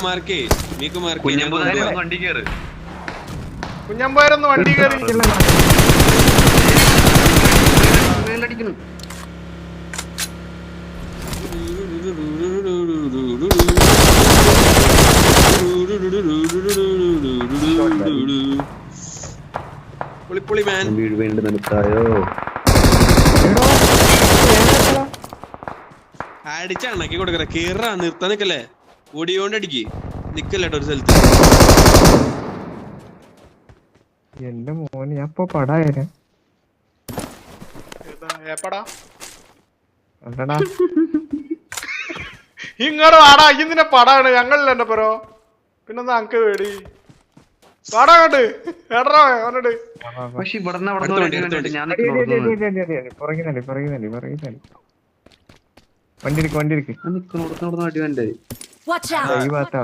മാർക്കേ നീക്ക് മാർക്ക് വണ്ടി കയറ് കുഞ്ഞമ്പോരൊന്ന് വണ്ടി കയറി അടിക്കുന്നു പുളിപ്പുളി മാൻ വീട് വേണ്ടി നിനക്കായോ അടിച്ച അണ്ണാക്കി കൊടുക്കറ കേറ നിർത്താൻ നിക്കല്ലേ ഓടിയോണ്ട് അടിക്ക് നിക്കല്ലേട്ടോ ഒരു സ്ഥലത്ത് എന്റെ മോന് ഞാൻ ഇപ്പൊ പടായനെ ഏപ്പടാ അല്ലടാ ഇങ്ങോട്ട് വാടാ ഇതിന്റെ പടാണ് ഞങ്ങളില്ല എന്റെ പെരോ പിന്നെന്താ അങ്ക് പേടി വാടാ അങ്ങോട്ട് ഏടറാ അവനോട് പക്ഷെ ഇവിടെ ഞാൻ വണ്ടി എടുക്ക് നിൽക്കുന്നോടത്ത് അടി വേണ്ടേ ഈ ഭാഗത്താണ്